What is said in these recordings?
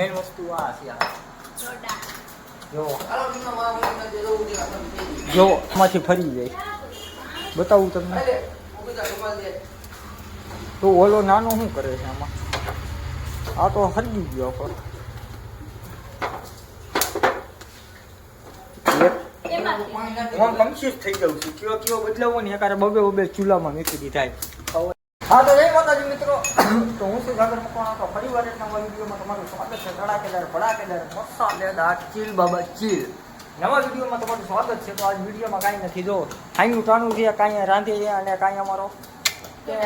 main વસ્તુ આ છે જો જો આમાંથી ફરી જાય બતાવું તમને તો ઓલો નાનો શું કરે છે આમાં આ તો હરગી ગયો પર હું કન્ફ્યુઝ થઈ જાઉં છું કયો બદલાવો ને એકારે બબે ચૂલામાં મૂકી દીધા હા તો જય માતાજી મિત્રો તો હું છું સાગર મકવાણા તો ફરી વાર એક નવા વિડીયોમાં તમારું સ્વાગત છે ભડાકેદાર મસાલેદાર ચીલ બાબા ચીલ નવા વિડીયોમાં તમારું સ્વાગત છે તો આજ વિડીયોમાં કાંઈ નથી જો ખાઈનું ટાણું છે કાંઈ રાંધે છે અને કાંઈ અમારો કે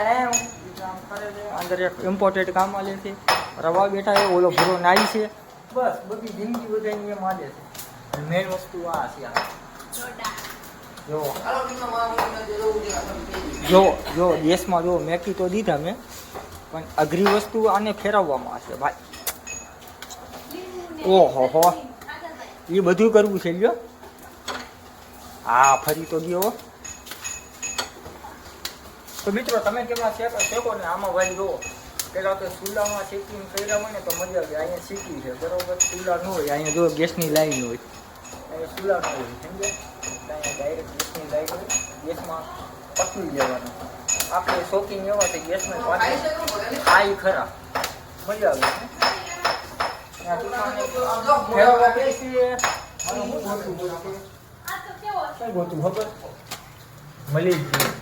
કામ કરે છે અંદર એક ઇમ્પોર્ટેન્ટ કામ આલે છે રવા બેઠા છે ઓલો ભૂરો નાઈ છે બસ બધી જિંદગી બધાની એમ આલે છે મેન વસ્તુ આ છે જો દેશમાં જો મેકી તો દીધા મેં પણ અઘરી વસ્તુ આને ફેરવવામાં આવશે ભાઈ ઓહો હો એ બધું કરવું છે લ્યો હા ફરી તો ગયો તો મિત્રો તમે કેવા શેકો ને આમાં ભાઈ જો પેલા તો ચૂલામાં શેકીને કર્યા હોય ને તો મજા આવે અહીંયા શીખી છે બરોબર ચૂલા ન હોય અહીંયા જો ગેસની લાઈન હોય અહીંયા ચૂલા ન હોય સમજે ડાયરેક્ટ ગેસની લાઈન હોય ગેસમાં પકવી લેવાનું આપણે શોખીન એવા છે ગેસમાં ખાઈ ખરા મજા આવે મળી ગયું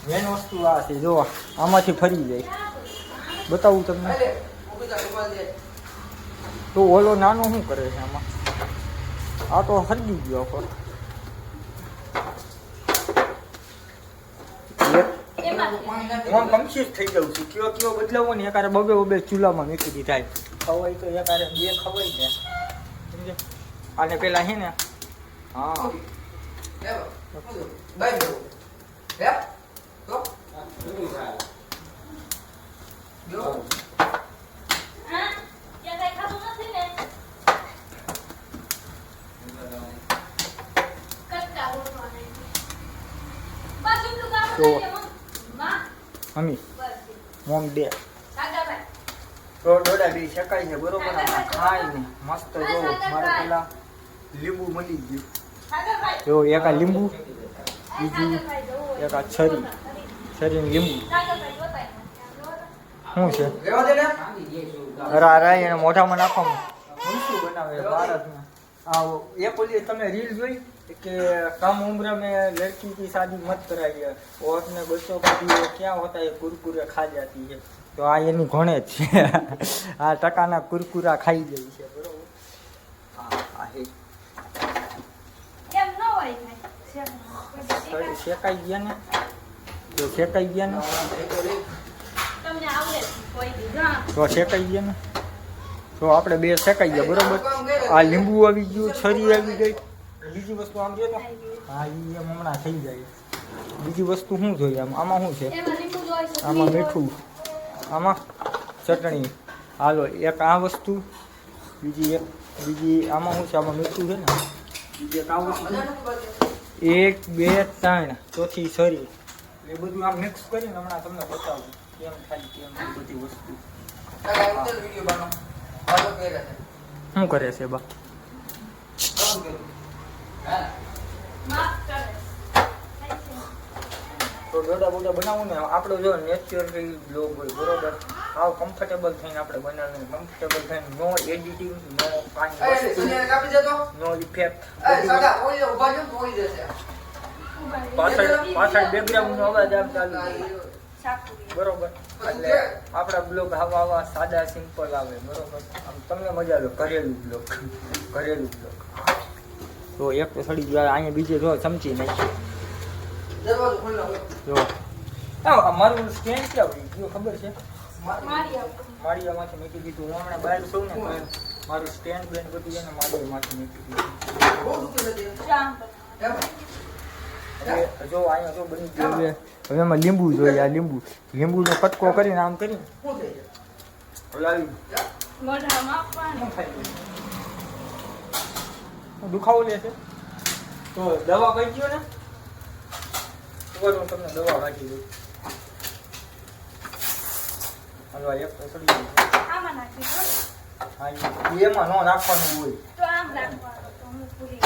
મેન વસ્તુ આ છે જો આમાંથી ફરી જાય બતાવું તમને તો ઓલો નાનો શું કરે છે આમાં આ તો હરગી ગયો પર હું કન્ફ્યુઝ થઈ જાઉં છું કયો બદલાવો ને એકારે બબે ચૂલામાં મૂકી દીધા ખવાય તો એકારે બે ખવાય ને સમજે આને પેલા છે ને હા મમ્મી મોમ દે તો ડોડા બી શેકાય છે બરોબર ખાય ને મસ્ત જો મારે પેલા લીંબુ મળી ગયું જો એક આ લીંબુ બીજું એક આ છરી લીંબુ શું છે અરે એને મોઢામાં નાખવામાં શું બનાવે ભારતમાં આ એ પોલી તમે રીલ જોઈ कि कम उम्र में लड़की की शादी मत कराइए और ने बच्चों का भी क्या होता है कुरकुरे खा जाती है तो आ ये घोड़े आ टकाना कुरकुरा खाई गई है बरोबर शेकाई गया ने तो शेकाई गया ने तो शेकाई गया ने तो આપણે બે શેકાઈ ગયા બરોબર આ લીંબુ આવી ગયું છરી આવી ગઈ બીજી વસ્તુ આમ જોઈએ તો હા એ હમણાં થઈ જાય બીજી વસ્તુ શું જોઈએ આમાં શું છે આમાં મીઠું આમાં ચટણી હાલો એક આ વસ્તુ બીજી આમાં શું છે આમાં મીઠું છે ને બીજી એક આ વસ્તુ 1 2 3 ચોથી છરી એ બધું આમ મિક્સ કરીને હમણાં તમને બતાવું કેમ થાય કેમ બધી વસ્તુ શું કરે છે બા તો ડોડા બોડા બનાવું ને આપણો જો નેચરલી બ્લોગ હોય બરોબર આવ કમ્ફર્ટેબલ થઈને આપણે બનાવીને કમ્ફર્ટેબલ થઈને નો એડિટિંગ નો નો ઇફેક્ટ પાછળ બેકગ્રાઉન્ડ નો અવાજ આમ ચાલુ બરોબર એટલે આપણા બ્લોગ આવા સાદા સિમ્પલ આવે બરોબર આમ તમને મજા આવે ઘરેલું બ્લોગ તો એક તો સડી ગયો અહીંયા બીજે જો ચમચી નાખી જો મારું સ્ટેન્ડ ક્યાં ગયું ખબર છે માળિયામાંથી મૂકી દીધું હું હમણાં બહાર છું ને મારું સ્ટેન્ડ બેન્ડ બધું છે ને માળિયામાંથી મૂકી દીધું જો અહીંયા જો બની ગયું હવે એમાં લીંબુ જોઈએ આ લીંબુનો કટકો કરીને આમ કરીને દુખાવો લે છે તો દવા કઈ ગયો ને હું તમને દવા રાખી દઉં હલવા એક તો સડી ગયું હા એમાં ન રાખવાનું હોય તો આમ રાખવાનું તો હું પૂરી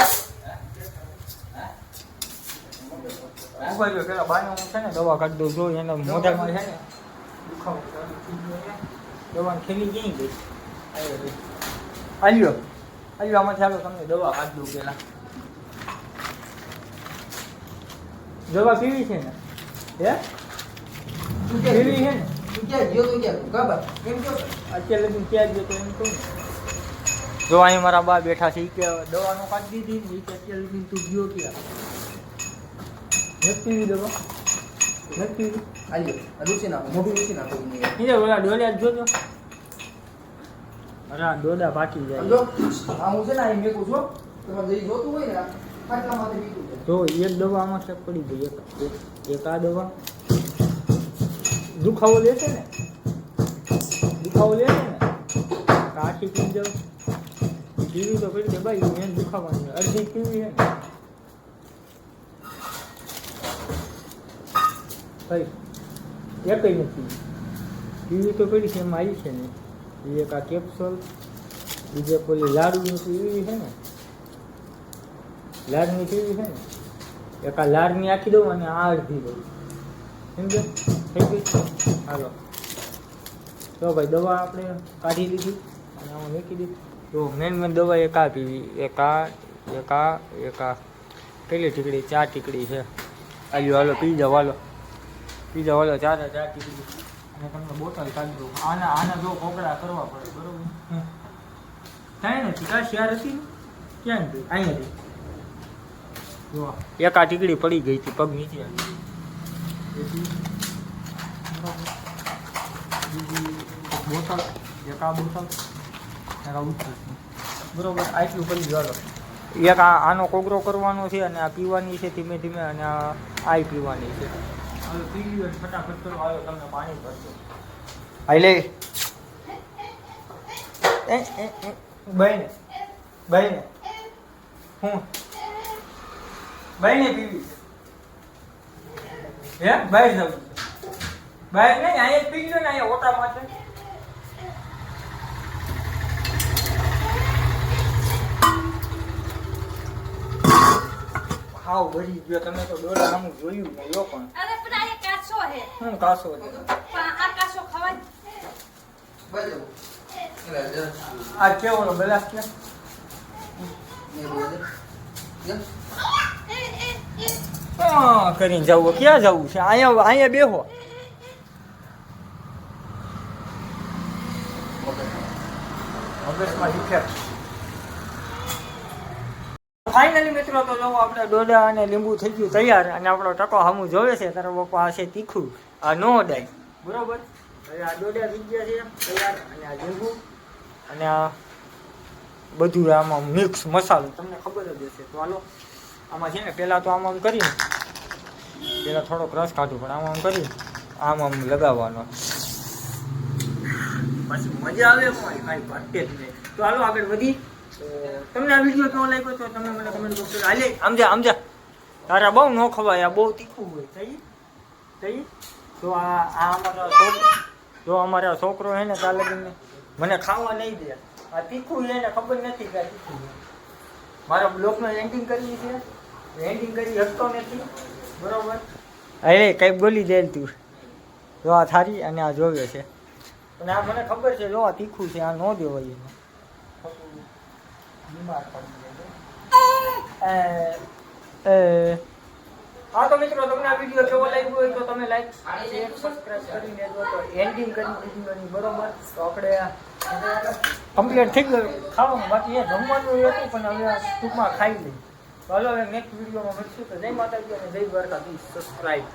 ઉભા રહ્યો પેલા બાને હું છે ને દવા કાઢી દઉં જો એને મોઢામાં છે ને દુખાવો દવા ખેલી ક્યાંય ગઈ આલ્યો આમાં ચાલો તમને દવા કાઢી દઉં પેલા દવા પીવી છે ને હે પીવી છે ને અત્યારે લગી ક્યાં ગયો તો એમ કહું જો અહીં મારા બા બેઠા છે કે દવાનું કાઢી દીધી ને અત્યારે લગી તું ગયો ક્યાં નથી પીવી દવા નથી પીવી ઓલા ડોલિયા જ જોજો અરે ડોડા પાકી જાય તો એક દવા આમાં છે પડી ગઈ એક આ દવા દુખાવો લેશે ને આખી પી જાવ પીવી તો પડી ભાઈ મેં દુખાવાની અડધી પીવી છે ને ભાઈ એકઈ નથી પીવી તો પડી છે એમાં આવી છે ને એક આ કેપ્સોલ બીજે પેલી લાડુની પીવી છે ને લાડની પીવી છે ને એક આ લાડની આખી દઉં અને આ અડધી દઉં સમજો થઈ ગઈ હાલો તો ભાઈ દવા આપણે કાઢી લીધી અને આમાં મૂકી દીધી તો મેન દવા એક આ પીવી એક આ પેલી ટીકડી 4 ટીકડી છે આલ્યો હાલો પી જાઓ હાલો 4 ટીકડી અને તમને બોટલ કાઢી દઉં આના જો કોકડા કરવા પડે બરોબર થાય નથી કાંઈ શેર હતી ને ક્યાં ગઈ અહીંયા જો એક આ ટીકડી પડી ગઈ હતી પગ નીચે બોટલ એક આ બોટલ બરોબર આટલું કરી ચાલો એક આનો કોગરો કરવાનો છે અને આ પીવાની છે ધીમે ધીમે અને આ પીવાની છે હવે પી લ્યો ફટાફટ કરો આવ્યો તમને પાણી ભરજો આઈ લે બહેને હું બહેને પીવી છે હે બહાર જવું બહાર નહીં અહીંયા પી લો ને અહીંયા ઓટામાં છે હાવ ભરી ગયો તમે તો ડોલા આમ જોયું ને લો પણ અરે પણ આ કાચો હે હું કાસો છે પણ આ કાચો ખવાય આ કેવો ગ્લાસ કે કરીને જવું ક્યાં જવું છે અહીંયા બેહો મગજમાં ઇફેક્ટ ફાઇનલી મિત્રો તો જો આપણે ડોડા અને લીંબુ થઈ ગયું તૈયાર અને આપણો ટકો સામું જોવે છે તારો પપ્પા હશે તીખું આ નો ડાય બરોબર હવે આ ડોડા થઈ ગયા છે તૈયાર અને આ લીંબુ અને આ બધું આમાં મિક્સ મસાલો તમને ખબર જ હશે તો હાલો આમાં છે ને પહેલાં તો આમ કરીને પહેલાં થોડોક રસ કાઢું પણ આમ કરી આમ લગાવવાનો પછી મજા આવે ભાઈ ભટકે જ નહીં તો હાલો આગળ વધી તમને આ વિડીયો કેવો લાગ્યો તો તમે મને કમેન્ટ બોક્સ હાલે આમજા તારા બહુ ન ખવાય આ બહુ તીખું હોય થઈ તો અમારા છોકરો હે ને કાલે મને ખાવા નહીં દે આ તીખું છે ને ખબર નથી કે તીખું મારા બ્લોગનો એન્ડિંગ કરવી છે એન્ડિંગ કરી શકતો નથી બરોબર અરે કંઈક બોલી જાય તું જો આ થારી અને આ જોવે છે અને આ મને ખબર છે જો આ તીખું છે આ ન દેવાય એને બીમાર પડી હા તો મિત્રો તમને આ વિડીયો કેવો લાગ્યો હોય તો તમે લાઈક શેર સબસ્ક્રાઇબ કરીને દો તો એન્ડિંગ કરી વિડીયોની બરોબર તો આપણે કમ્પ્લીટ થઈ ગયું ખાવાનું બાકી એ જમવાનું હતું પણ હવે ટૂંકમાં ખાઈ લઈ તો હવે નેક્સ્ટ વિડીયોમાં મળશું તો જય માતાજી અને જય દ્વારકાધીશ સબસ્ક્રાઇબ